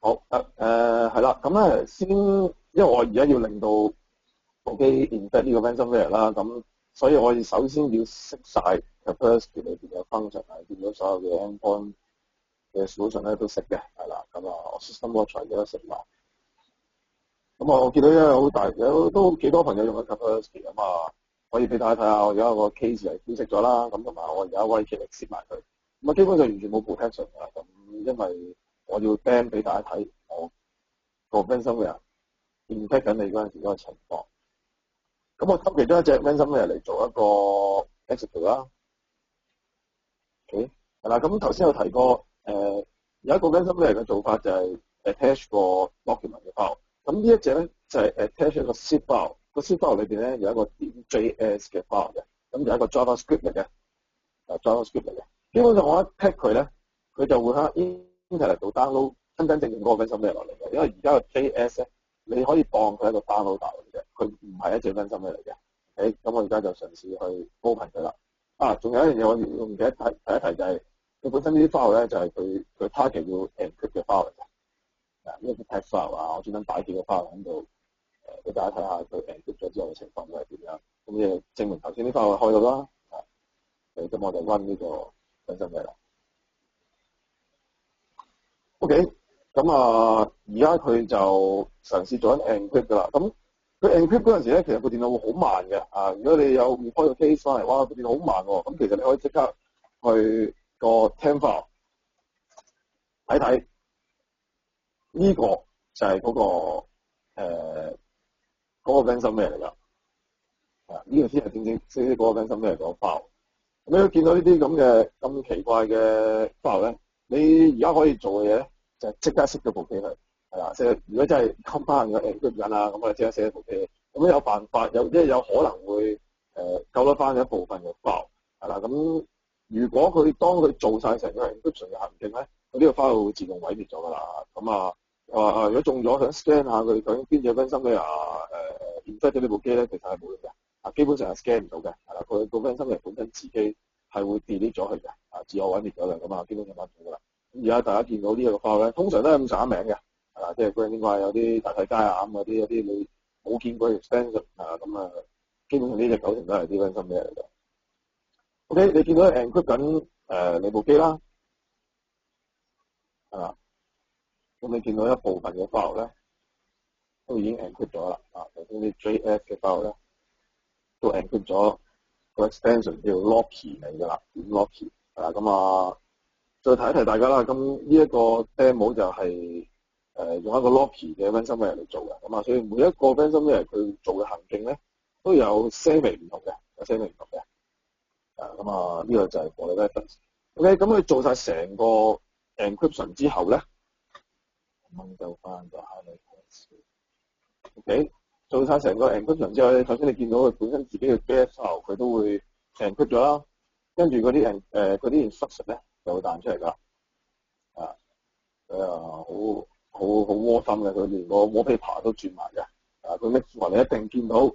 好係啦，咁咧先，因為我而家要令到部機 embed 呢個 ransomware 啦，咁所以我哋首先要識晒 Kaspersky 裏邊嘅 function 啊，見到所有嘅 endpoint 嘅 solution 咧都識嘅，係啦，咁我 system watch 亦都識埋。咁我見到有好大都幾多朋友用緊 Kaspersky 咁啊，可以俾大家睇下。我而家有個 case 係分析咗啦，咁同埋我而家威脅力攝埋佢，咁基本上完全冇 protection 㗎。咁因為我要 ban 俾大家睇我個 ransomware infect 緊你嗰陣時嗰個情況。咁我偷其中一隻 ransomware嚟做一個 exploit 啦。OK， 係啦。咁頭先有提過有一個 ransomware 嘅做法就係 attach 個 document 嘅 file。咁呢一隻咧就係 attach 一個 zip file，個 zip file 裏邊咧有一個 .js 嘅 file 嘅，咁就係一個 JavaScript 嚟嘅，JavaScript 嚟嘅。基本上我一 tag 佢咧，佢就會喺 Internet 度 download 真正嗰個 ransomware 落嚟嘅。因為而家個 JS 咧，你可以當佢係一個 downloader 嚟嘅，佢唔係一隻 ransomware 嚟嘅。OK，咁我而家就嘗試去 open 佢啦。仲有一樣嘢我唔記得提一提就係，佢本身呢啲 file 咧就係佢 target 要 encrypt 嘅 file 嚟嘅。呢個 text file 我專登擺幾個 file 喺度，俾大家睇下佢 encrypt 咗之後嘅情況會係點樣。咁就證明頭先啲 file 開到啦。咁我就 run 呢個 ransomware 啦。OK，咁而家佢就嘗試做緊 encrypt 㗎啦。咁佢 encrypt 嗰陣時咧，其實個電腦會好慢嘅。如果你有開個 case 翻嚟，哇，個電腦好慢喎。咁其實你可以即刻去個 temp file 睇睇。呢個就係嗰個 ransomware 嚟㗎。呢個先係正嗰個 ransomware 個 file。咁你見到呢啲咁奇怪嘅 file 咧，你而家可以做嘅嘢咧，就係即刻熄咗部機佢，係啦。即係如果真係 combine 咗 encrypt 緊啊，咁我即刻熄咗部機。咁有辦法，有可能會救得翻一部分嘅 file，係啦。咁如果當佢做晒成個 encryption 嘅行徑咧，佢呢個 file 會自動毀滅咗㗎啦。咁如果中咗想 scan 下佢究竟邊隻 ransomware infect 咗呢部機咧，其實係冇用嘅。基本上係 scan 唔到嘅，係啦。佢個 ransomware本身自己係會 delete 咗佢嘅，自我毀滅咗嘅，咁基本上冇㗎啦。咁而家大家見到呢一個 file 咧，通常都係咁上名嘅，係啦，即係佢應該係有啲大細街啊咁有啲你冇見過 extension 基本上呢隻90%都係啲 ransomware嚟嘅。OK， 你見到 encrypt 緊你部機啦，係啦。咁你見到一部分嘅 file 咧，都已經 encrypt 咗啦。頭先啲 JS 嘅 file 咧，都 encrypt 咗個 extension 叫 Locky 嚟㗎啦，點 Locky 係啦。咁再提一提大家啦。咁呢一個 demo 就係用一個 Locky 嘅 ransomware 嚟做嘅。咁所以每一個 ransomware 佢做嘅行徑咧，都有些微唔同嘅，呢個就係我哋 reference。OK， 咁佢做晒成個 encryption 之後咧。掹走翻個 OK， 做晒成個 encryption 之後咧，首先你見到佢本身自己嘅 JS file 佢都會 encrypt 咗啦，跟住嗰啲instruction 咧就會彈出嚟㗎。好窩心嘅，佢連個 wallpaper 都轉埋嘅。佢 make sure 你一定見到呢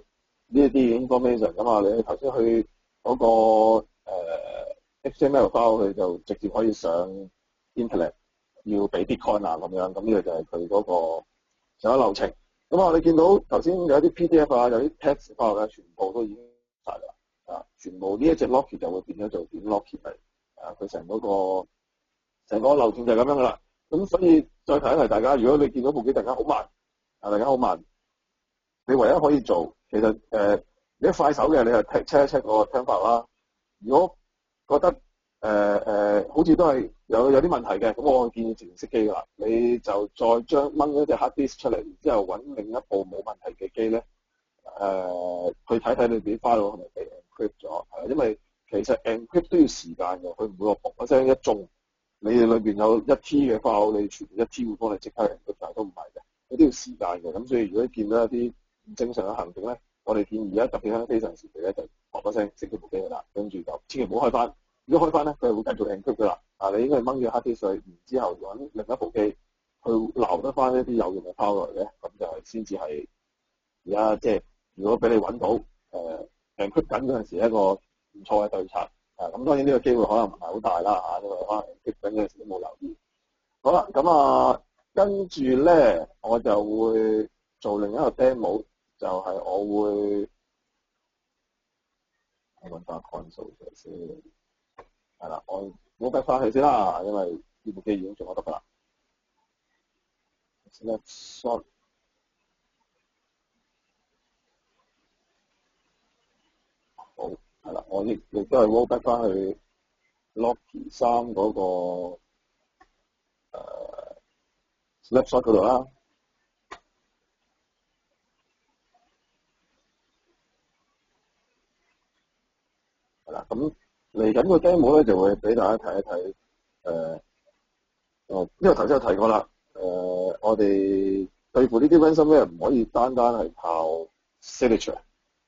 一啲 information 咁你頭先去嗰個XML file 佢就直接可以上 internet。要俾 Bitcoin 咁樣，咁呢個就係佢嗰個成個流程。咁你見到頭先有啲 PDF 有啲 text file 咧，全部都已經晒啦。全部呢一隻 Locky 就會變咗做點 Locky 嚟。佢成個流程就係咁樣噶啦。咁所以再提一提大家，如果你見到部機突然間好慢，你唯一可以做，其實你一快手嘅，你係 check 個 temp file 啦。如果覺得好似都係有啲問題嘅，咁我建議自動熄機㗎啦。你就再掹咗隻 hard disk 出嚟，然之後揾另一部冇問題嘅機咧，去睇睇你自己 file 係咪被 encrypt 咗。因為其實 encrypt 都要時間嘅，佢唔會話嘣一聲一中，你裏邊有1 T 嘅 file， 你全1 T 會幫你即刻 encrypt 曬，都唔係嘅，佢都要時間嘅。咁所以如果你見到一啲唔正常嘅行徑咧，我哋建議而家特別喺非常時期咧，就嘣一聲熄咗部機㗎啦，跟住就千祈唔好開翻。如果開翻咧，佢係會繼續 encrypt 㗎啦。你應該係掹住 hard disk 然之後揾另一部機去撈得翻一啲有用嘅 file 落嚟咧，咁就先至係而家即係如果俾你揾到encrypt 緊嗰陣時一個唔錯嘅對策。咁當然呢個機會可能唔係好大啦，因為可能 encrypt 緊嗰陣時都冇留意。好啦，咁跟住咧，我就會做另一個 demo，就係我會揾翻 console 出嚟先。係啦，我冇計翻去先啦，因為呢部機已經做得㗎啦。Snapshot 好係啦，我亦都係 roll back 翻去 Locky 3嗰個Snapshot 嗰度啦。係啦，咁嚟緊個 demo 咧就會俾大家睇一睇因為頭先有提過啦，我哋對付呢啲 ransomware 唔可以單係靠 signature，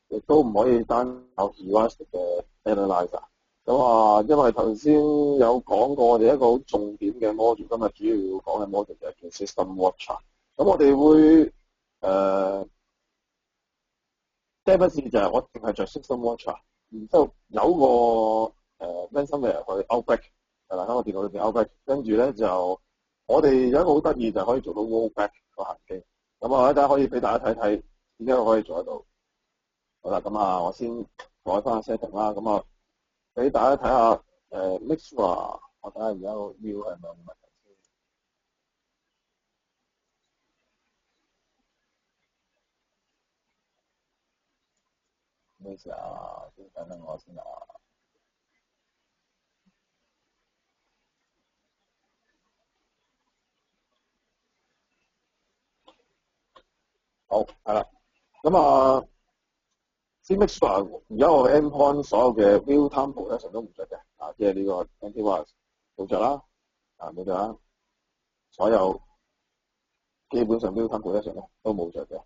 亦都唔可以單靠 heuristic 嘅 analyzer。咁因為頭先有講過，我哋一個好重點嘅 module，今日主要要講嘅 module 就係叫 System Watcher。咁我哋會demo 就係我淨係着 System Watcher， 然之後有個ransomware 去 outbreak， 係啦，喺我電腦裏邊 outbreak， 跟住咧就我哋有一個好得意就可以做到 rollback 個行徑。咁大家可以俾大家睇睇點解我可以做得到。好啦，咁我先改翻 setting 啦。咁俾大家睇下Mixra， 我睇下而家個 view 係咪有問題先。咩事啊？先等等我先啊。好，係啦。咁先 Mixra 而家我 endpoint 所有嘅 real time protection 都唔着嘅，即係呢個 antivirus 冇着啦，冇着啦，所有基本上 real time protection 咧都冇着嘅，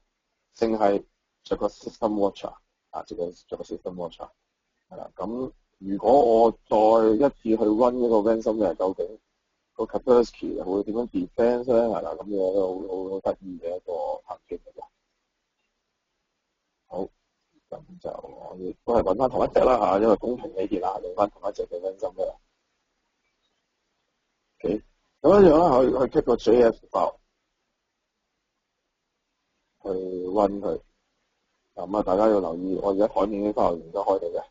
淨係着個 system watcher， 着個 system watcher， 係啦。咁如果我再一次去 run 一個 ransomware， 究竟個 Kaspersky 會點樣 defense 咧？係啦，咁呢個都好得意嘅一個行徑嚟嘅。好，咁就我亦都係揾翻同一隻啦，因為公平起見啦，用翻同一隻嘅 ransomware。OK， 咁一樣啦，去 take 個 JS file 去 run 佢。咁大家要留意，我而家台面啲 file 而家開到嘅，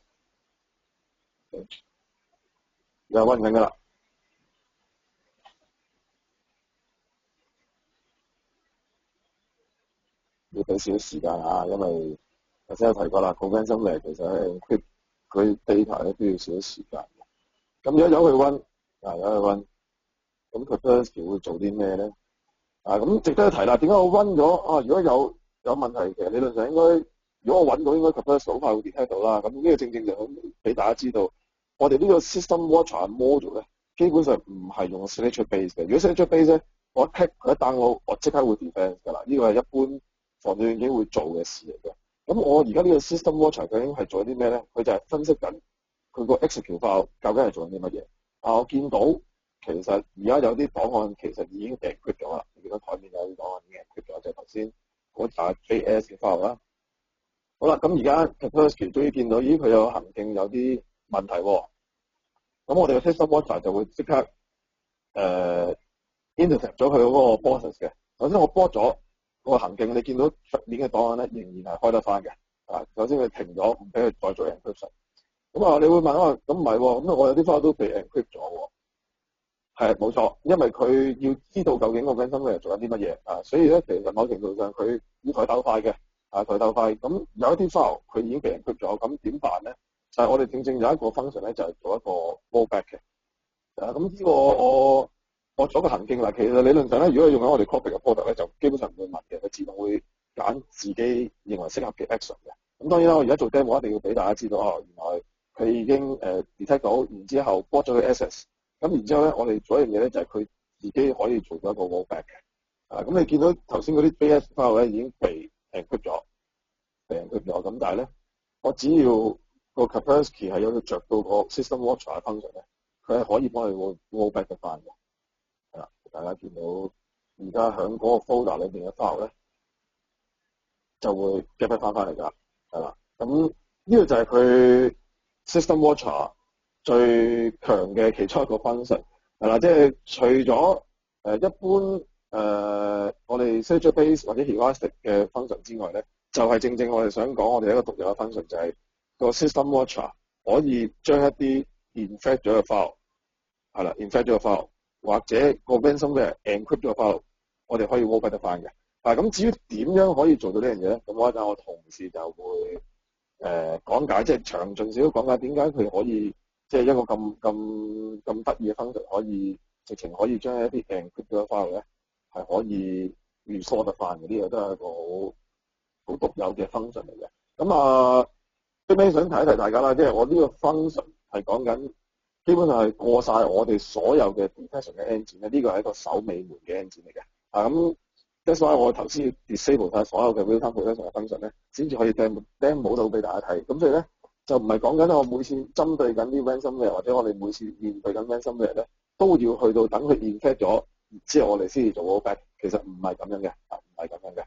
而家 run 緊㗎啦。要俾少少時間因為頭先有提過啦，個 ransomware 其實係 encrypt 佢 data 咧都要少少時間嘅。咁如果有佢 run，有佢 run，咁佢 Kaspersky 會做啲咩咧？咁值得一提啦。點解我 run 咗如果有問題，其實理論上應該，如果我揾到，應該 Kaspersky 好快會 detect 到啦。咁呢個正正就俾大家知道，我哋呢個 System Watcher module 咧，基本上唔係用 signature base 嘅。如果 signature base 咧，我一 hack 佢一 download，我即刻會 defense 㗎啦。呢個係一般防禦軟件會做嘅事嚟嘅。咁我而家呢個 System Watcher 究竟係做啲咩咧？佢就係分析緊佢個 execute file 究竟係做緊啲乜嘢。我見到其實而家有啲檔案其實已經被 encrypt 咗啦。你見到台面有啲檔案已經 encrypt 咗，就係頭先嗰紮 JS 嘅 file 啦。好啦，咁而家 Kaspersky 終於見到，佢有行徑有啲問題喎。咁我哋嘅 System Watcher 就會即刻intercept 咗佢嗰個 process 嘅。首先我 block 咗個行徑，你見到出面嘅檔案咧仍然係開得翻嘅。首先佢停咗，唔俾佢再做 encryption。咁你會問我，咁唔係喎，咁我有啲 file 都被 encrypt 咗喎。係冇錯，因為佢要知道究竟個 ransomware 做緊啲乜嘢所以咧其實某程度上佢要台鬥快嘅台鬥快。咁有一啲 file 佢已經被人 encrypt 咗，咁點辦咧？就係我哋正正有一個 function 咧，就係做一個 rollback 嘅。咁呢個我做一個行徑啦。其實理論上咧，如果用緊我哋 copy 嘅 product 咧，就基本上唔會問嘅，佢自動會揀自己認為適合嘅 action 嘅。咁當然啦，我而家做 demo 一定要俾大家知道原來佢已經detect 到，然之後 block 咗佢 access。咁然之後咧，我哋做一樣嘢咧，就係佢自己可以做到一個 rollback 嘅。咁你見到頭先嗰啲 JS file 咧已經被 encrypt 咗，咁但係咧，我只要個 Kaspersky 係有着到個 System Watcher 嘅 function 咧，佢係可以幫你 rollback 得翻嘅。係啦，大家見到而家喺嗰個 folder 裏邊嘅 file 咧，就會 get 翻嚟㗎。係啦，咁呢個就係佢 System Watcher 最強嘅其中一個 function，係啦，即係除咗一般我哋 Secure Base 或者 Elastic 嘅 function 之外咧，就係正正我哋想講，我哋一個獨有嘅 function 就係個 System Watcher 可以將一啲 infect 咗嘅 file 係啦，infect 咗嘅 file 或者個 ransomware encrypt 咗嘅 file，我哋可以 rollback 得翻嘅。咁至於點樣可以做到呢樣嘢咧？咁我一陣我同事就會講解，即係詳盡少少講解點解佢可以即係一個咁得意嘅 function，可以直情可以將一啲 encrypt 咗嘅 file 咧係可以 restore 得翻嘅。呢個都係一個好獨有嘅 function 嚟嘅。咁最尾想提一提大家啦，即係我呢個 function 係講緊基本上係過晒我哋所有嘅 detection 嘅 engine 咧，呢個係一個首尾門嘅 engine 嚟嘅。咁即係我頭先要 disable 晒所有嘅 real-time protection 嘅 function 咧，先至可以 demo 到俾大家睇。咁所以咧就唔係講緊我每次針對緊啲 ransomware 或者我哋每次面對緊 ransomware 咧，都要去到等佢 infect 咗之後我哋先至做 rollback。其實唔係咁樣嘅，唔係咁樣嘅。